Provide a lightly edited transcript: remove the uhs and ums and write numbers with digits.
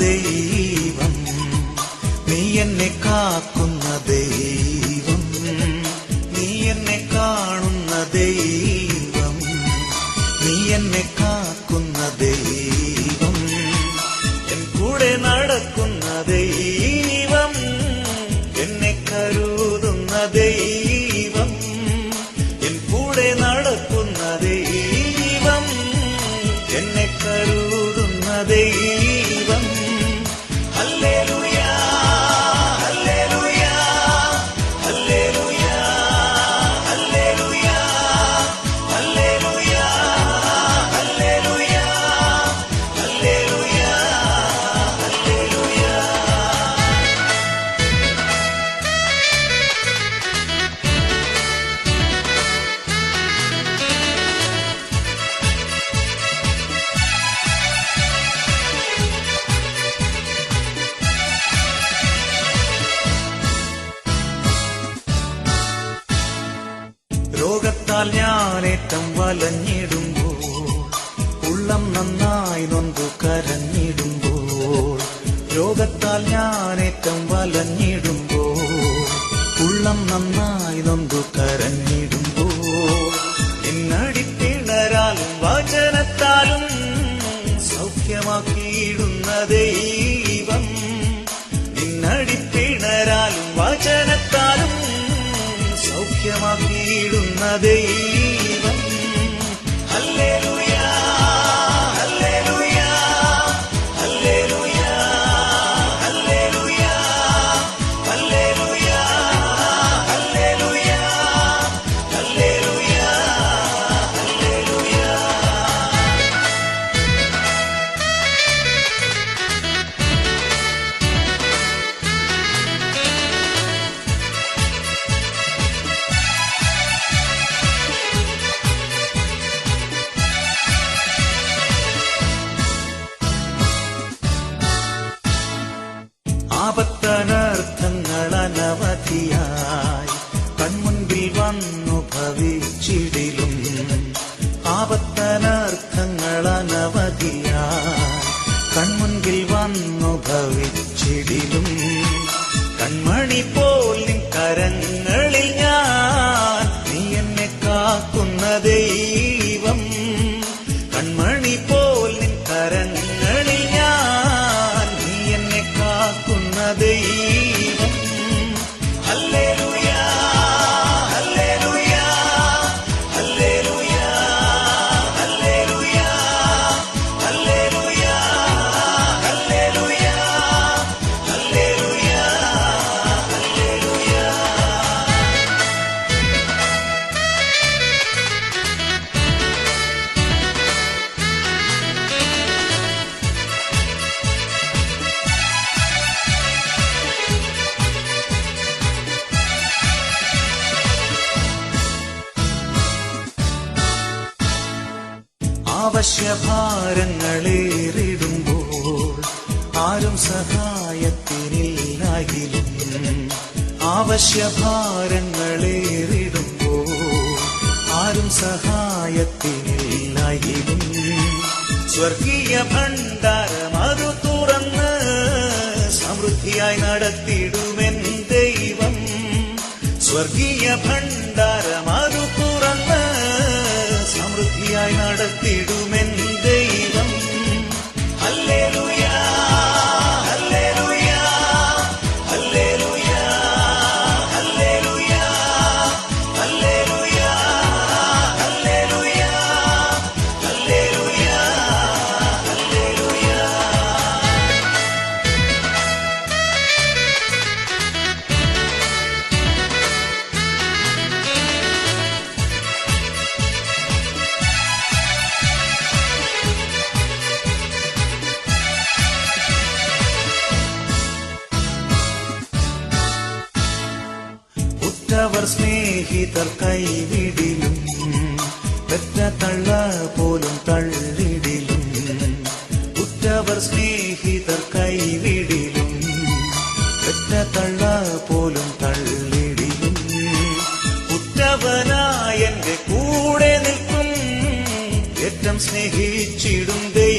ദൈവം, നീ എന്നെ കാക്കുന്ന ദൈവം, നീ എന്നെ കാണുന്ന ദൈവം, നീ എന്നെ കാക്കുന്ന ദൈവം, എൻ കൂടെ നടക്കുന്ന ദൈവം, എന്നെ കരുതുന്ന ദൈവം, എൻ കൂടെ നടക്കുന്ന ദൈവം, എന്നെ കരുതുന്ന ദൈവം. ഹല്ലേലൂയ ഹല്ലേലൂയ ഹല്ലേലൂയ ഹല്ലേലൂയ ഹല്ലേലൂയ ഹല്ലേലൂയ ഹല്ലേലൂയ ഹല്ലേലൂയ. രോഗത്താൽ ഞാനേറ്റം വലഞ്ഞിടുമ്പോൾ, ഉള്ളം നന്നായി നൊന്തു കരഞ്ഞിടുമ്പോൾ, രോഗത്താൽ ഞാനേറ്റം വലഞ്ഞിടുമ്പോൾ, ഉള്ളം നന്നായി നൊന്തു കരഞ്ഞിടുമ്പോൾ, എന്നടിപ്പിണരാലും വചനത്താലും സൗഖ്യമാക്കിയിടുന്ന ദൈവം, നിന്നടിപ്പിണരാലും വചനത്താലും സൗഖ്യമാക്കിയിടുന്ന ദൈവം. ഹല്ലേലൂയ ഹല്ലേലൂയ ഹല്ലേലൂയ ഹല്ലേലൂയ ഹല്ലേലൂയ ഹല്ലേലൂയ ഹല്ലേലൂയ ഹല്ലേലൂയ. ആപത്തനർത്ഥങ്ങൾ അനവധിയായി കൺമുൻപിൽ വന്നു ഭവിച്ചിടിലും, ആപത്തനർത്ഥങ്ങൾ അനവധിയായി കൺമുൻപിൽ വന്നു ഭവിച്ചിടിലും, കൺമണി പോൽ നിൻ കരങ്ങളിൽ ഞാൻ, നീ എന്നെ കാക്കുന്ന ദൈവം, കൺമണി പോൽ നിൻ കരങ്ങളിൽ ഞാൻ, നീ എന്നെ കാക്കുന്ന ദൈവം. ഹല്ലേലൂയ ഹല്ലേലൂയ ഹല്ലേലൂയ ഹല്ലേലൂയ ഹല്ലേലൂയ ഹല്ലേലൂയ ഹല്ലേലൂയ ഹല്ലേലൂയ. ആവശ്യഭാരങ്ങളേറിടുമ്പോൾ ആരും സഹായത്തിനില്ലാകിലും, ആവശ്യഭാരങ്ങളേറിടുമ്പോൾ ആരും സഹായത്തിനില്ലാകിലും, സ്വർഗീയ ഭണ്ഡാരം അതു തുറന്ന് സമൃദ്ധിയായി നടത്തിടുമെൻ ദൈവം, സ്വർഗീയ ഭണ്ഡാരം അതു തുറന്ന് സമൃദ്ധിയായി നടത്തിടുമെൻ ദൈവം. ഹല്ലേലൂയ ഹല്ലേലൂയ ഹല്ലേലൂയ ഹല്ലേലൂയ ഹല്ലേലൂയ ഹല്ലേലൂയ ഹല്ലേലൂയ ഹല്ലേലൂയ. ഉറ്റവർ സ്നേഹിതർ കൈവിടിലും, പെറ്റ തള്ള പോലും തള്ളിടിലും, ഉറ്റവർ സ്നേഹിതർ കൈവിടിലും, പെറ്റ തള്ള പോലും തള്ളിടിലും, ഉറ്റവനായ എന്റെ കൂടെ നിൽക്കും, ഏറ്റം സ്നേഹിച്ചിടും ദൈവം.